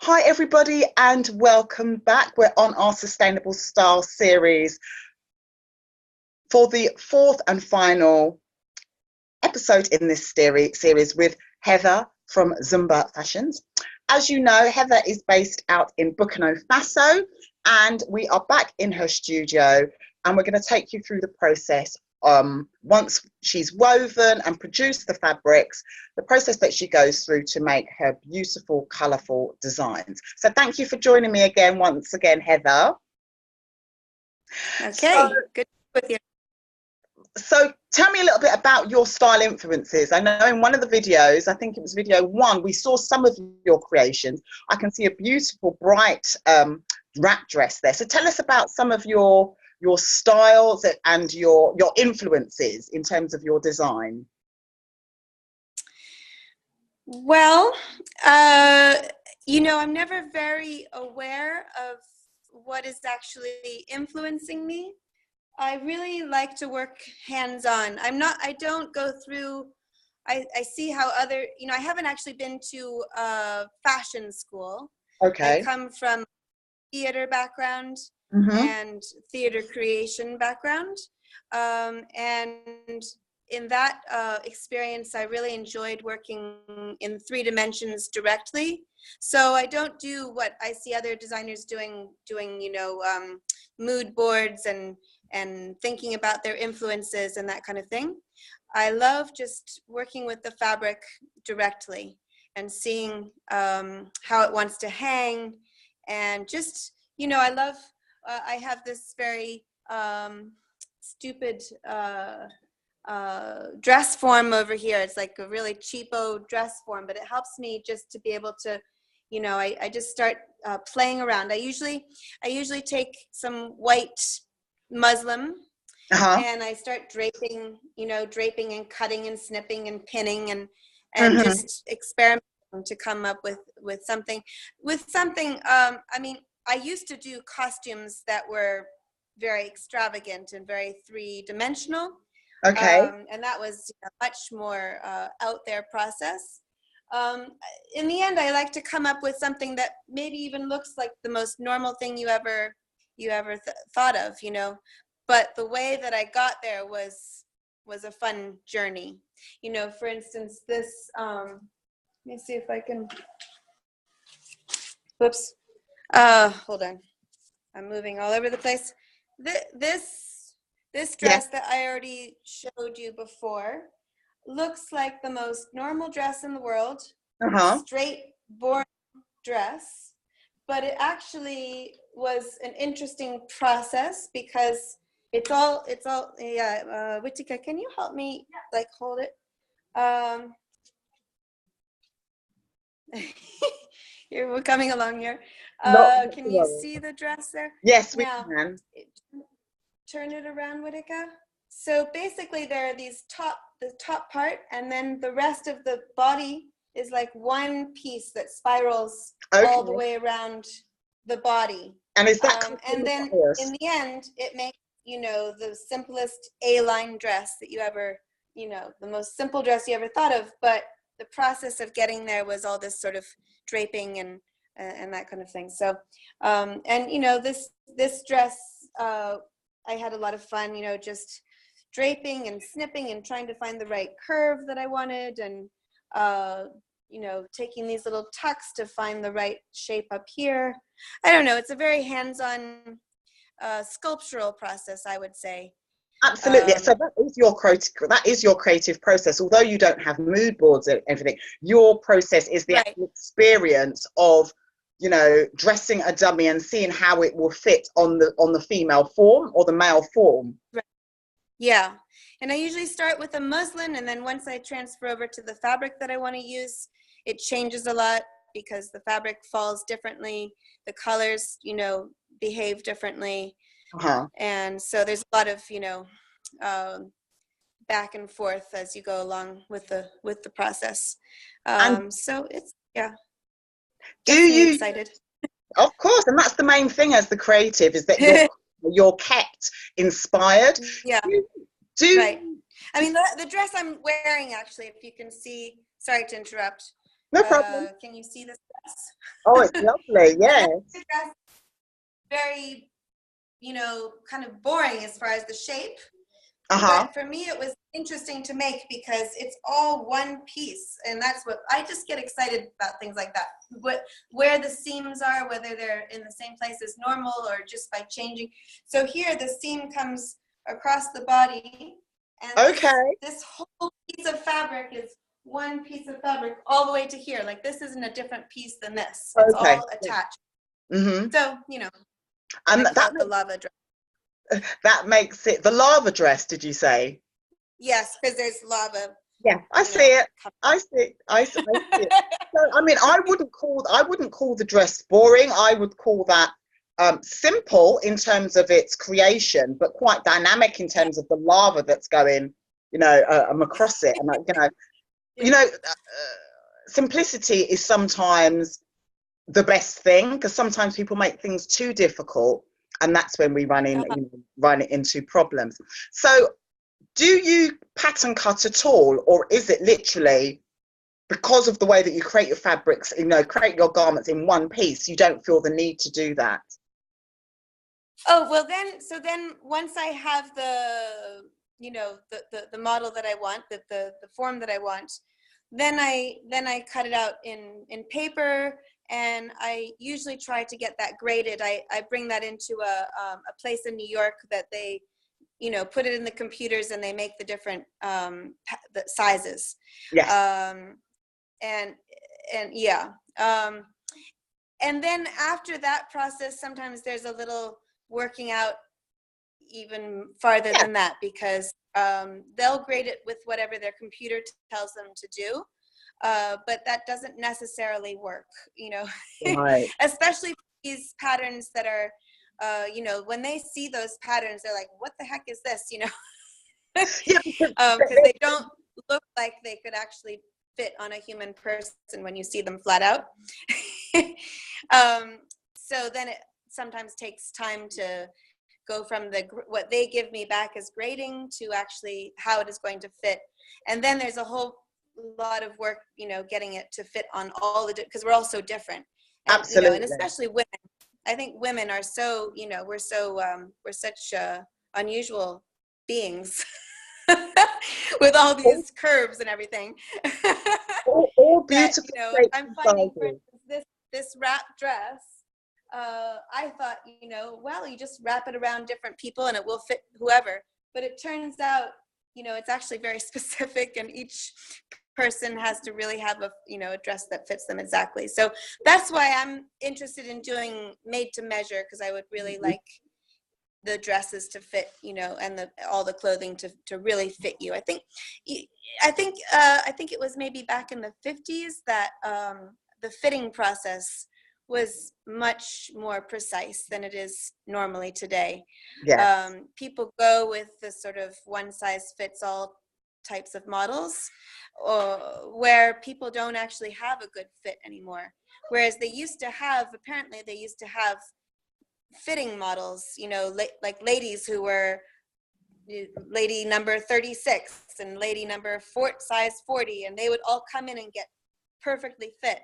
Hi everybody and welcome back. We're on our Sustainable Style series for the fourth and final episode in this series with Heather from Xoomba Fashions. As you know, Heather is based out in Burkina Faso and we are back in her studio and we're going to take you through the process. Once she's woven and produced the fabrics, the process that she goes through to make her beautiful, colourful designs. So thank you for joining me once again, Heather. Okay, good with you. So tell me a little bit about your style influences. I know in one of the videos, I think it was video 1, we saw some of your creations. I can see a beautiful, bright wrap dress there. So tell us about some of your styles and your influences in terms of your design. Well, I'm never very aware of what is actually influencing me. I really like to work hands-on. I don't go through, I see how other, I haven't actually been to a fashion school. Okay. I come from theater background and theater creation background. And in that experience, I really enjoyed working in 3 dimensions directly. So I don't do what I see other designers doing, mood boards and thinking about their influences and that kind of thing. I love just working with the fabric directly and seeing how it wants to hang, and just, I love, I have this very stupid dress form over here. It's like a really cheapo dress form, but it helps me just to be able to, I just start playing around. I usually take some white muslin and I start draping, draping and cutting and snipping and pinning and just experimenting to come up with something. I used to do costumes that were very extravagant and very 3-dimensional. Okay. And that was a much more out there process. In the end, I like to come up with something that maybe even looks like the most normal thing you ever thought of, but the way that I got there was a fun journey. For instance, this, let me see if I can, whoops, hold on, I'm moving all over the place. This dress that I already showed you before looks like the most normal dress in the world, straight, boring dress, but it actually was an interesting process because it's all Witika, can you help me hold it? Here, we're coming along here. Can you see the dress there? Yes, we can. Turn it around, Witika. So basically there are the top part, and then the rest of the body is like one piece that spirals all the way around the body. And is that and then in the end it makes the simplest A-line dress that you ever, the most simple dress you ever thought of, but the process of getting there was all this sort of draping and that kind of thing. So this dress, I had a lot of fun, just draping and snipping and trying to find the right curve that I wanted, and taking these little tucks to find the right shape up here. I don't know, it's a very hands-on sculptural process, I would say. Absolutely. So that is your creative process. Although you don't have mood boards and everything, your process is the actual experience of dressing a dummy and seeing how it will fit on the female form or the male form. Right. Yeah, and I usually start with a muslin, and then once I transfer over to the fabric that I want to use, it changes a lot because the fabric falls differently, the colors behave differently, and so there's a lot of back and forth as you go along with the process. So it's Do you excited? Of course, and that's the main thing as the creative, is that you're kept inspired. Yeah. Right. I mean, the dress I'm wearing, actually, if you can see, sorry to interrupt. No problem. Can you see this dress? Oh, it's lovely. And Yes. this dress, very, you know, kind of boring as far as the shape. Uh-huh. But for me, it was interesting to make because it's all one piece. And that's what I just get excited about, things like that. Where the seams are, whether they're in the same place as normal or just by changing. So here the seam comes across the body. And Okay. this whole piece of fabric is one piece of fabric all the way to here. Like this isn't a different piece than this. It's Okay. all attached. Mm-hmm. So, you know, And I call it the lava dress. that makes it the lava dress, did you say? Yes, because there's lava. Yeah, I see it. I see it. So, I mean, I wouldn't call the dress boring. I would call that simple in terms of its creation, but quite dynamic in terms of the lava that's going, across it. And simplicity is sometimes the best thing, because sometimes people make things too difficult, and that's when we run into problems. So, do you pattern cut at all, or is it literally because of the way that you create your fabrics, create your garments in one piece, you don't feel the need to do that? Oh, well then once I have the model that I want, the form that I want, then I cut it out in paper, and I usually try to get that graded. I bring that into a place in New York that they, put it in the computers and they make the different the sizes. Yes. And then after that process, sometimes there's a little working out even farther than that, because they'll grade it with whatever their computer tells them to do, but that doesn't necessarily work, Right. especially these patterns that are when they see those patterns, they're like, what the heck is this? Because they don't look like they could actually fit on a human person when you see them flat out. So then it sometimes takes time to go from what they give me back as grading to actually how it is going to fit. And then there's a whole lot of work, getting it to fit on all because we're all so different. And, Absolutely. And especially women. I think women are so, we're such unusual beings with all these curves and everything. all beautiful. I'm finding, for instance, this wrap dress, I thought, well, you just wrap it around different people and it will fit whoever. But it turns out, it's actually very specific, and each person has to really have a dress that fits them exactly. So that's why I'm interested in doing made to measure, because I would really like the dresses to fit, and all the clothing to really fit you. I think it was maybe back in the 50s that the fitting process was much more precise than it is normally today. Yes. People go with the sort of one size fits all types of models, where people don't actually have a good fit anymore. Whereas they used to have fitting models, like ladies who were lady number 36 and lady number size 40, and they would all come in and get perfectly fit.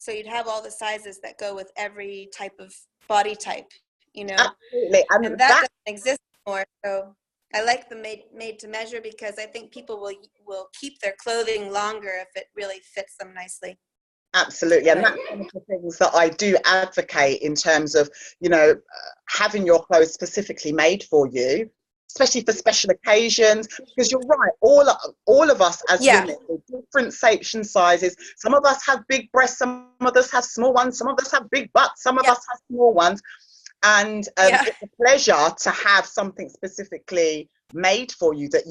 So you'd have all the sizes that go with every type of body type, Absolutely. And that doesn't exist anymore. So I like the made to measure, because I think people will keep their clothing longer if it really fits them nicely. Absolutely. And that's one of the things that I do advocate in terms of, having your clothes specifically made for you, especially for special occasions, because you're right, all of us as women, with different shapes and sizes. Some of us have big breasts, some of us have small ones, some of us have big butts, some of us have small ones. And it's a pleasure to have something specifically made for you that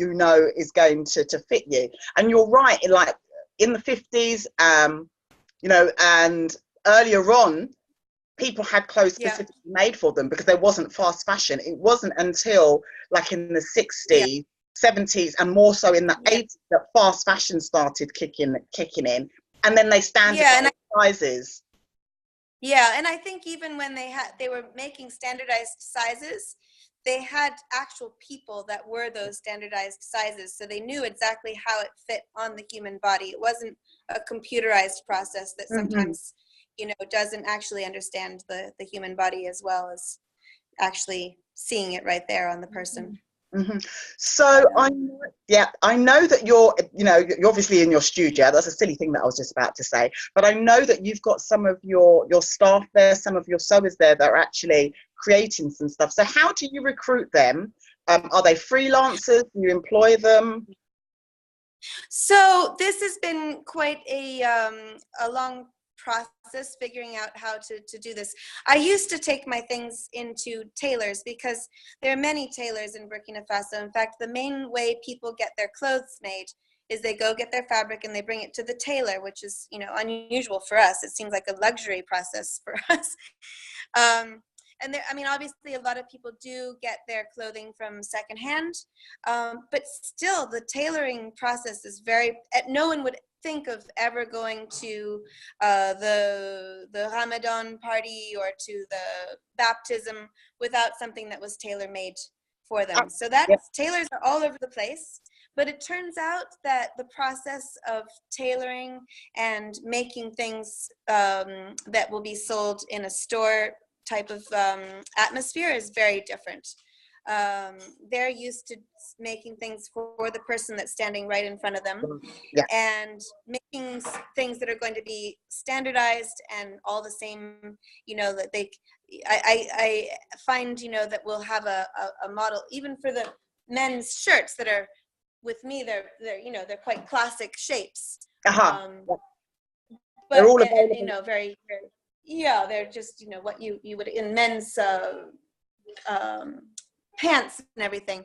is going to fit you. And you're right, like in the 50s, and earlier on, people had clothes specifically made for them, because there wasn't fast fashion. It wasn't until like in the 60s, 70s, and more so in the 80s that fast fashion started kicking in, and then they standardized sizes. Yeah, and I think even when they were making standardized sizes, they had actual people that were those standardized sizes, so they knew exactly how it fit on the human body. It wasn't a computerized process that sometimes doesn't actually understand the human body as well as actually seeing it right there on the person. So I know that you're obviously in your studio. That's a silly thing that I was just about to say, but I know that you've got some of your staff there, some of your sewers there that are actually creating some stuff. So how do you recruit them? Are they freelancers? Do you employ them? So this has been quite a long process figuring out how to do this. I used to take my things into tailors because there are many tailors in Burkina Faso. In fact, the main way people get their clothes made is they go get their fabric and they bring it to the tailor, which is unusual for us. It seems like a luxury process for us. And there, obviously a lot of people do get their clothing from secondhand, but still the tailoring process is no one would think of ever going to the Ramadan party or to the baptism without something that was tailor-made for them. So tailors are all over the place. But it turns out that the process of tailoring and making things that will be sold in a store type of atmosphere is very different. They're used to making things for the person that's standing right in front of them, and making things that are going to be standardized and all the same, that I find, that we'll have a model, even for the men's shirts that are with me, they're quite classic shapes. But they're all available. very, very, they're just what you would in men's pants and everything.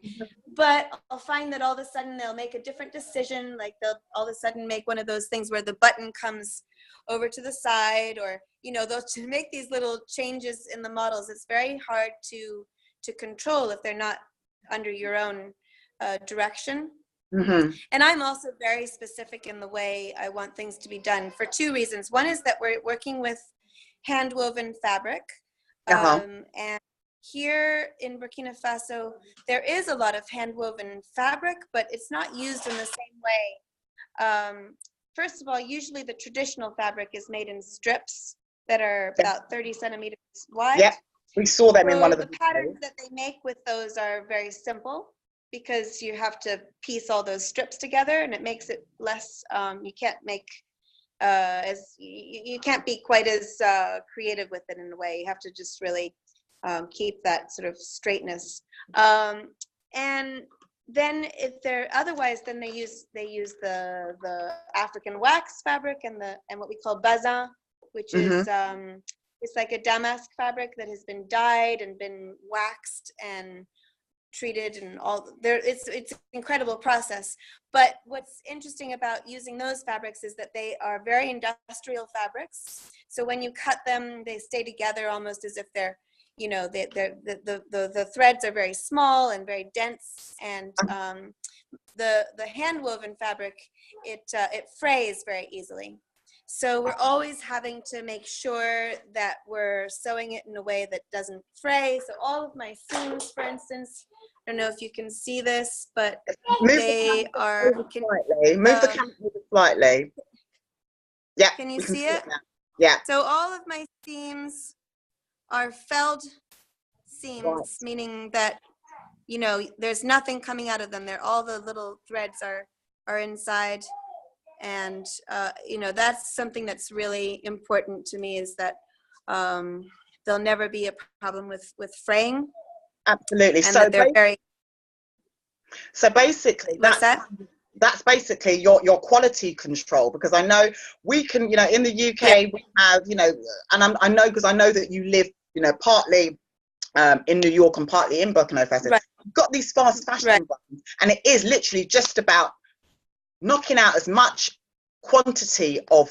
But I'll find that all of a sudden they'll make a different decision, like they'll all of a sudden make one of those things where the button comes over to the side, or they'll make these little changes in the models. It's very hard to control if they're not under your own direction. And I'm also very specific in the way I want things to be done for two reasons. One is that we're working with hand-woven fabric, and here in Burkina Faso there is a lot of hand-woven fabric, but it's not used in the same way. First of all, usually the traditional fabric is made in strips that are about 30 centimeters wide. Yeah, we saw them in one of the patterns that they make with those are very simple, because you have to piece all those strips together, and it makes it less, you can't make you can't be quite as creative with it in a way. You have to just really keep that sort of straightness. And then if they're otherwise, then they use the African wax fabric and what we call bazin, which is it's like a damask fabric that has been dyed and been waxed and treated and all there. It's an incredible process. But what's interesting about using those fabrics is that they are very industrial fabrics. So when you cut them, they stay together almost as if they're, the threads are very small and very dense, and the hand woven fabric, it frays very easly. So we're always having to make sure that we're sewing it in a way that doesn't fray. So all of my seams, for instance, I don't know if you can see this, but they are. Move the camera slightly. Yeah. Can you see it? Yeah. So all of my seams are felled seams, meaning that there's nothing coming out of them. They're all the little threads are inside, and that's something that's really important to me, is that there'll never be a problem with fraying. Absolutely. And so basically that's basically your quality control, because I know we can, in the UK we have, and I know, because I know that you live, partly in New York and partly in Burkina Faso. Right. You've got these fast fashion brands, and it is literally just about knocking out as much quantity of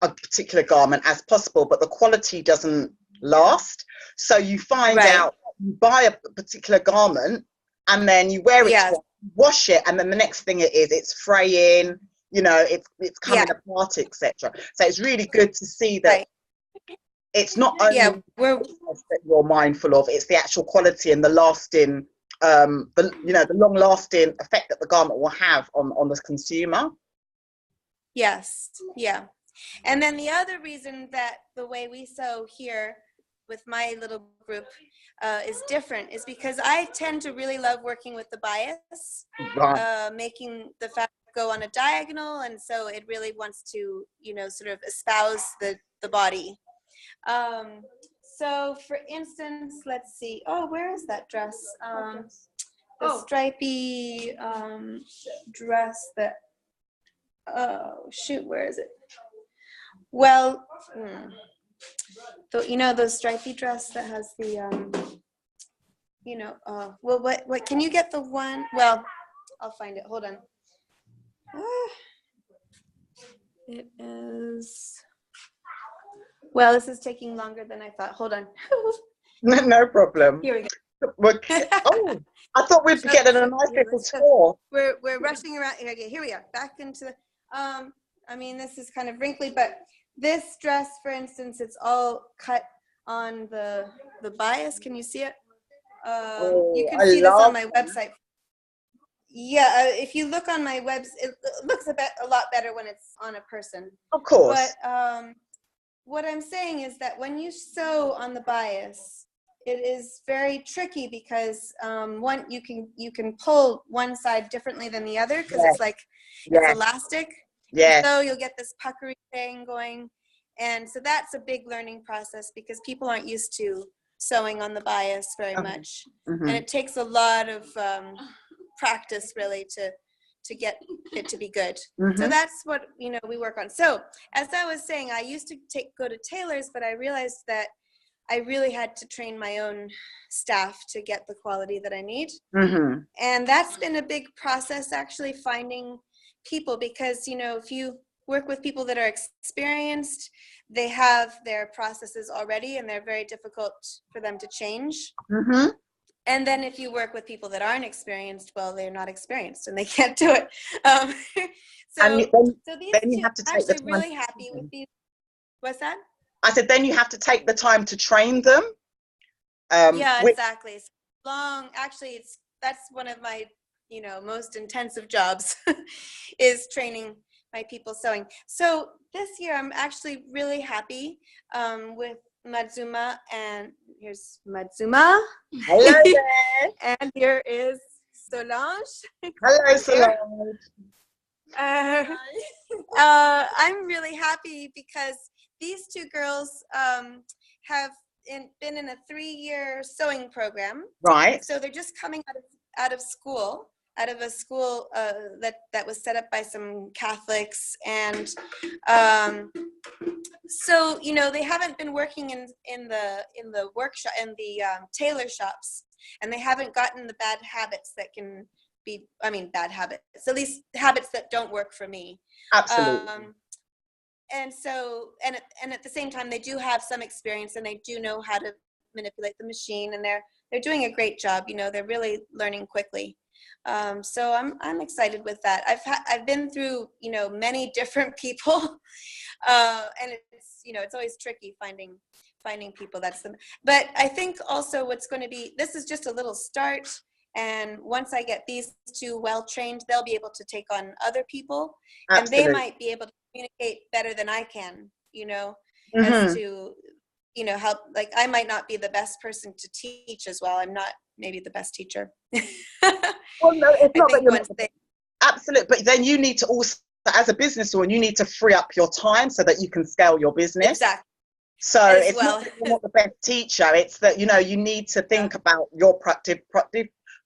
a particular garment as possible, but the quality doesn't last. So you find out, you buy a particular garment and then you wear it, wash it, and then the next thing it's fraying, it's coming apart, etc. So it's really good to see that it's not only Yeah, that you're mindful of, it's the actual quality and the lasting, the long lasting effect that the garment will have on the consumer. yes, yeah. And then the other reason that the way we sew here with my little group is different is because I tend to really love working with the bias, Right. making the fabric go on a diagonal, and so it really wants to, sort of espouse the body. So for instance, let's see. Oh, where is that dress? The stripy dress that, oh shoot, where is it? Well, those stripy dress that has the, well, what, can you get the one? Well, I'll find it. Hold on. It is, well, this is taking longer than I thought. Hold on. No problem. Here we go. Oh, I thought we'd be getting a nice little tour. We're rushing around. Okay, here we are. Back into the, I mean, this is kind of wrinkly, but this dress, for instance, it's all cut on the bias. Can you see it? You can see this on my website. Yeah, if you look on my website, it looks a lot better when it's on a person. Of course. But what I'm saying is that when you sew on the bias, it is very tricky because one, you can pull one side differently than the other because it's like it's elastic. Yeah. So you'll get this puckery thing going, and so that's a big learning process because people aren't used to sewing on the bias very much, and it takes a lot of practice really to get it to be good. So that's what we work on. So as I was saying, I used to go to tailors, but I realized that I really had to train my own staff to get the quality that I need. And that's been a big process, actually, finding people, because if you work with people that are experienced, they have their processes already and they're very difficult for them to change. And then if you work with people that aren't experienced, well, they're not experienced and they can't do it. So these two, have to I'm take the actually time. really happy with these. What's that? I said, then you have to take the time to train them. Yeah, exactly. It's long. Actually, that's one of my most intensive jobs is training my people sewing. So this year I'm actually really happy with Matsuma, and here's Matsuma. Hello there. And here is Solange. Hello, Solange. I'm really happy because these two girls have been in a 3-year sewing program. Right. So they're just coming out of school, out of a school that was set up by some Catholics, and so they haven't been working in the workshop, in the tailor shops, and they haven't gotten the bad habits that can be, bad habits, at least habits that don't work for me. Absolutely. And so, and at the same time, they do have some experience and they do know how to manipulate the machine, and they're doing a great job. They're really learning quickly. So I'm excited with that. I've been through many different people, and it's always tricky finding people. But I think also what's going to be, this is just a little start. And once I get these two well trained, they'll be able to take on other people. Absolutely. And they might be able to communicate better than I can, as to, help. Like, I might not be the best person to teach as well. I'm not maybe the best teacher. Well, no, it's not that you're not. Absolutely. But then you need to also, as a business owner, you need to free up your time so that you can scale your business. Exactly. So it's not that you're not the best teacher. It's that, you need to think about your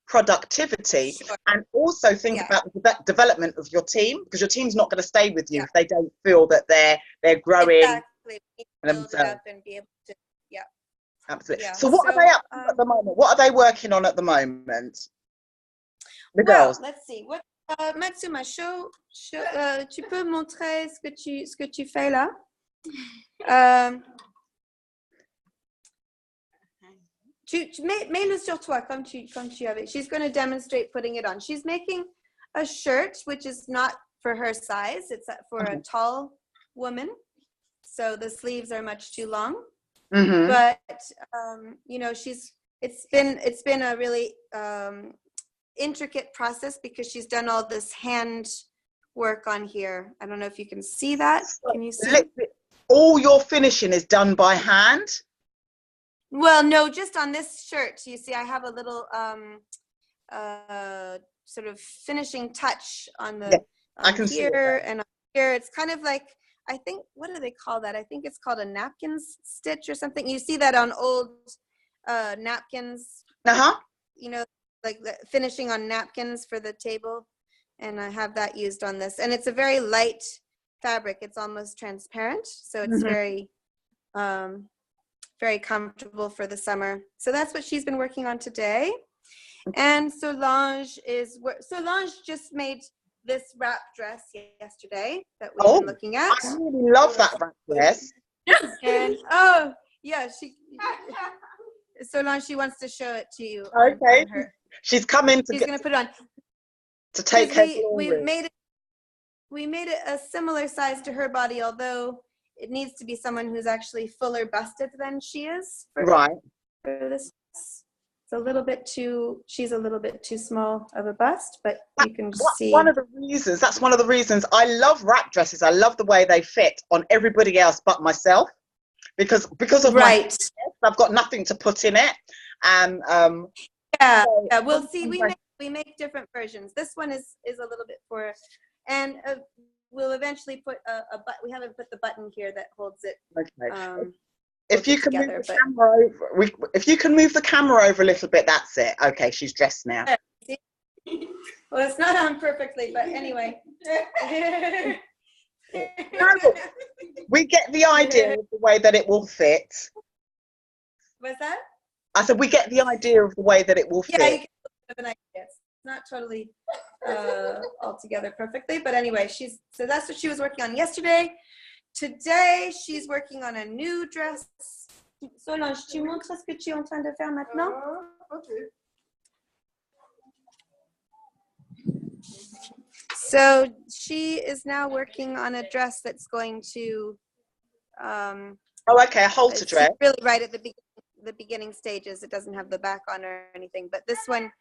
productivity, and also think about the development of your team, because your team's not going to stay with you if they don't feel that they're growing. Exactly. Build it up and be able to, absolutely. Yeah. So what are they up to at the moment? What are they working on at the moment? The girls. Let's see. What Matsuma, tu peux montrer ce que tu fais là? Mets-le sur toi comme tu avais. She's going to demonstrate putting it on. She's making a shirt, which is not for her size. It's for a tall woman. So the sleeves are much too long. Mm-hmm. but you know, it's been a really intricate process because she's done all this hand work on here. I don't know if you can see that. So, Can you see? all your finishing is done by hand? Well, no, just on this shirt. You see, I have a little sort of finishing touch on Yeah, the I can see it here there. and on here. It's kind of like, I think, what do they call that? I think it's called a napkin stitch or something. You see that on old napkins, Uh-huh. you know, like the finishing on napkins for the table. And I have that used on this. And it's a very light fabric. It's almost transparent. So it's very, very comfortable for the summer. So that's what she's been working on today. And Solange just made this wrap dress yesterday that we've been looking at. I really love that wrap dress. And yeah, Solange, she wants to show it to you. Okay. On her. She's coming She's gonna put it on. to take her we glory. made it a similar size to her body, although it needs to be someone who's actually fuller busted than she is. Right. For this, it's a little bit too. She's a little bit too small of a bust, but you can see. That's one of the reasons I love wrap dresses. I love the way they fit on everybody else but myself, because of my I've got nothing to put in it, and yeah. We'll see. We make different versions. This one is a little bit for, and we'll eventually put a button. We haven't put the button here that holds it. Okay. If you can move the camera over, if you can move the camera over a little bit, that's it. Okay, she's dressed now. Well, it's not on perfectly, but anyway. We get the idea of the way that it will fit. What's that? I said we get the idea of the way that it will fit. Yeah, you get a bit of an idea. It's not totally altogether perfectly, but anyway, so that's what she was working on yesterday. Today, she's working on a new dress. Solange, tu montres ce que tu es en train de faire maintenant? Okay. So she is now working on a dress that's going to. Okay, a halter dress. Really right at the beginning stages. It doesn't have the back on or anything, but this one,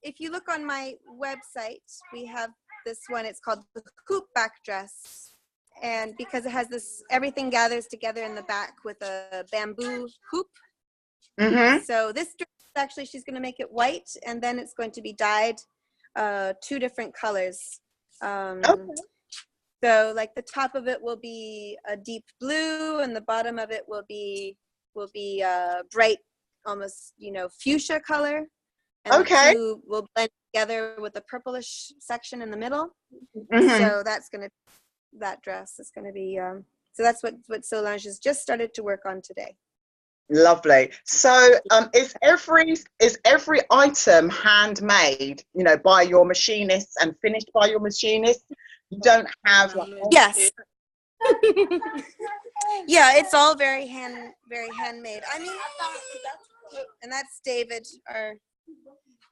if you look on my website, we have this one. It's called the hoop back dress. And because it has this, everything gathers together in the back with a bamboo hoop. So this dress, actually, she's going to make it white, and then it's going to be dyed 2 different colors. So like the top of it will be a deep blue, and the bottom of it will be bright, almost, you know, fuchsia color. And the 2 will blend together with a purplish section in the middle. So that dress is going to be, so that's what Solange has just started to work on today. Lovely. So is every item handmade, you know, by your machinists and finished by your machinists? You don't have yes. Yeah, it's all very handmade. I mean, and that's David,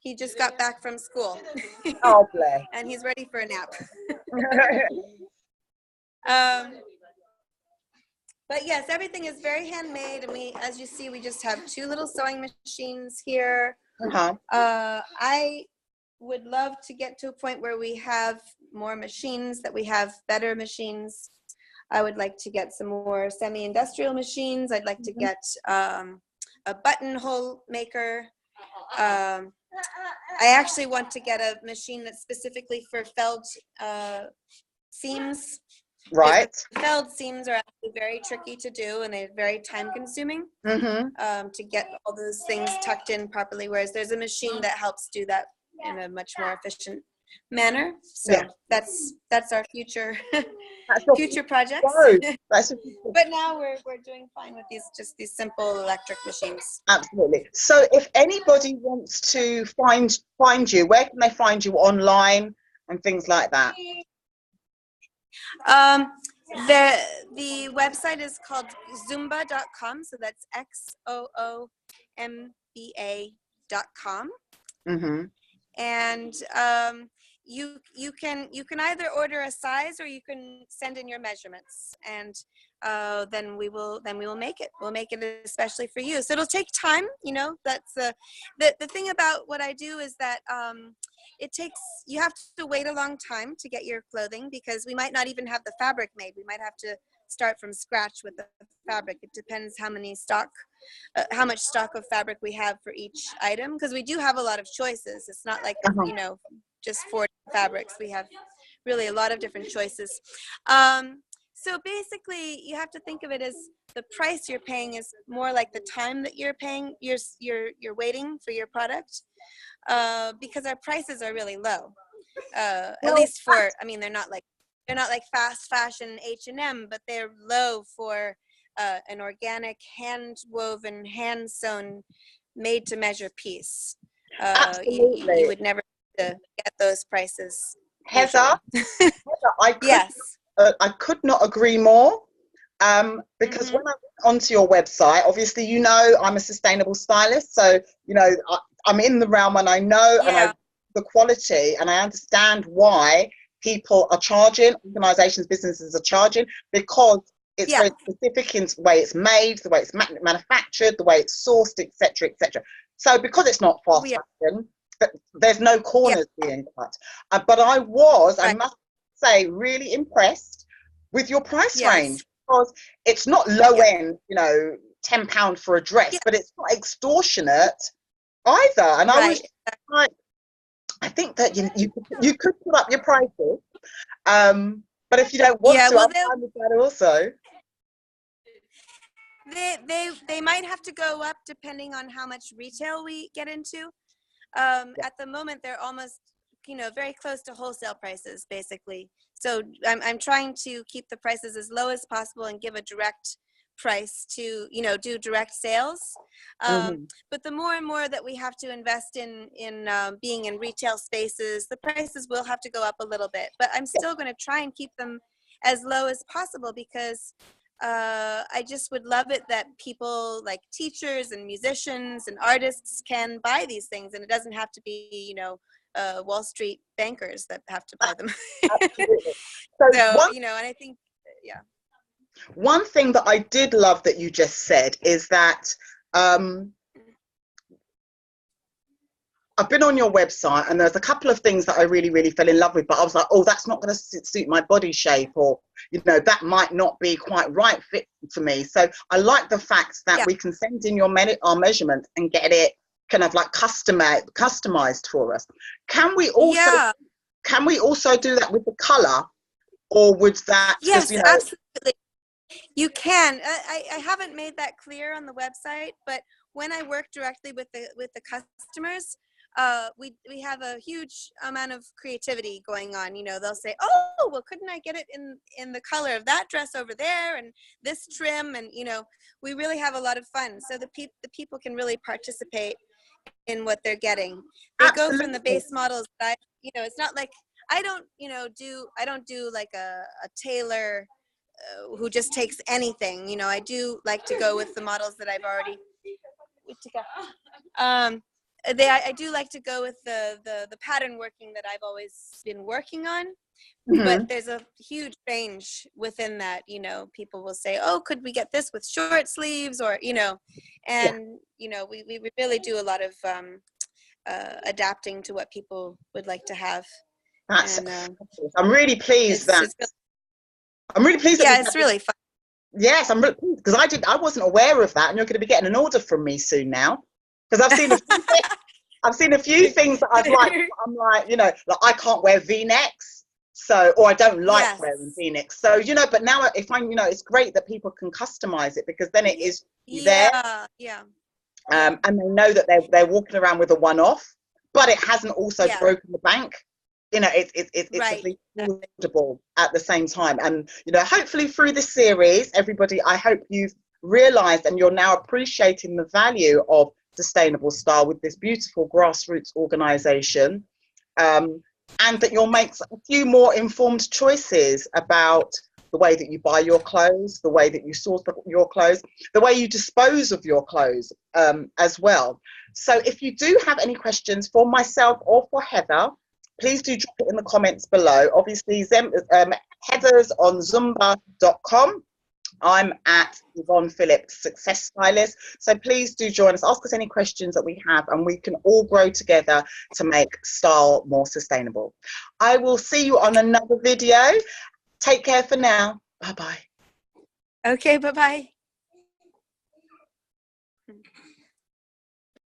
he just got back from school. Oh, bless. And he's ready for a nap. But yes, everything is very handmade, and as you see, we just have 2 little sewing machines here. I would love to get to a point where we have more machines, that we have better machines. I would like to get some more semi-industrial machines. I'd like to get a buttonhole maker. I actually want to get a machine that's specifically for felled seams. Right. Felled seams are actually very tricky to do, and they're very time consuming to get all those things tucked in properly, whereas there's a machine that helps do that in a much more efficient manner. So that's our future future projects. But now we're doing fine with these simple electric machines. Absolutely. So if anybody wants to find you, where can they find you online and things like that? The website is called Xoomba.com, so that's XOOMBA.com. And you can either order a size, or you can send in your measurements, and then we will make it. We'll make it especially for you. So it'll take time, you know. That's the thing about what I do is that you have to wait a long time to get your clothing, because we might not even have the fabric made. We might have to start from scratch with the fabric. It depends how much stock of fabric we have for each item, because we do have a lot of choices. It's not like, you know, just 4 fabrics. We have really a lot of different choices. So basically, you have to think of it as the price you're paying is more like the time that you're paying, you're waiting for your product, because our prices are really low. At least for, I mean, they're not like fast fashion H&M, but they're low for an organic, hand-woven, hand-sewn, made-to-measure piece. Absolutely. You would never get those prices. Heather, Yes. I could not agree more, because when I went onto your website, obviously, you know, I'm a sustainable stylist, so, you know, I'm in the realm, and I know and I the quality, and I understand why people are charging, organizations, businesses are charging, because it's very specific in the way it's made, the way it's manufactured, the way it's sourced, etc., etc. So because it's not fast fashion, there's no corners being cut. But I must say, really impressed with your price range, because it's not low end, you know, £10 for a dress, but it's not extortionate either. And I was like, I think that you could put up your prices, but if you don't want to, I'm fine with that also. They might have to go up depending on how much retail we get into. At the moment, they're almost, you know, very close to wholesale prices, basically. So I'm trying to keep the prices as low as possible and give a direct price to, you know, do direct sales. But the more and more that we have to invest in being in retail spaces, the prices will have to go up a little bit. But I'm still going to try and keep them as low as possible, because I just would love it that people like teachers and musicians and artists can buy these things, and it doesn't have to be, you know, Wall Street bankers that have to buy them. Absolutely. So you know, and I think, one thing that I did love that you just said is that I've been on your website, and there's a couple of things that I really, really fell in love with, but I was like, oh, that's not going to suit my body shape, or, you know, that might not be quite right fit for me. So I like the fact that we can send in our measurement and get it kind of like customized for us. Can we also do that with the color, or would that just, you know? Absolutely. You can. I haven't made that clear on the website, but when I work directly with the customers, we have a huge amount of creativity going on. You know, they'll say, oh, well, couldn't I get it in the color of that dress over there and this trim? And, you know, we really have a lot of fun. So the people can really participate in what they're getting. They go from the base models that you know, it's not like I don't do like a tailor who just takes anything. You know, I do like to go with the models that I've already I do like to go with the pattern working that I've always been working on. But there's a huge range within that. You know, people will say, oh, could we get this with short sleeves, or, you know, and you know, we really do a lot of adapting to what people would like to have. I'm really pleased I'm really pleased that it's really fun. Yes, I'm really pleased, because I wasn't aware of that, and you're going to be getting an order from me soon now, because I've seen a few things that I'm like, you know, like I can't wear V-necks, so, or I don't like wearing V-necks, so, you know, but now if I'm, you know, it's great that people can customize it, because then it is there. And they know that they're walking around with a one-off, but it hasn't also broken the bank. You know, it's affordable at the same time. And, you know, hopefully through this series, everybody, I hope you've realized and you're now appreciating the value of sustainable style with this beautiful grassroots organization, and that you'll make a few more informed choices about the way that you buy your clothes, the way that you source your clothes, the way you dispose of your clothes as well. So if you do have any questions for myself or for Heather, please do drop it in the comments below. Obviously, Heather's on Xoomba.com, I'm at Yvonne Phillips, Success Stylist. So please do join us. Ask us any questions that we have, and we can all grow together to make style more sustainable. I will see you on another video. Take care for now. Bye-bye. Okay, bye-bye.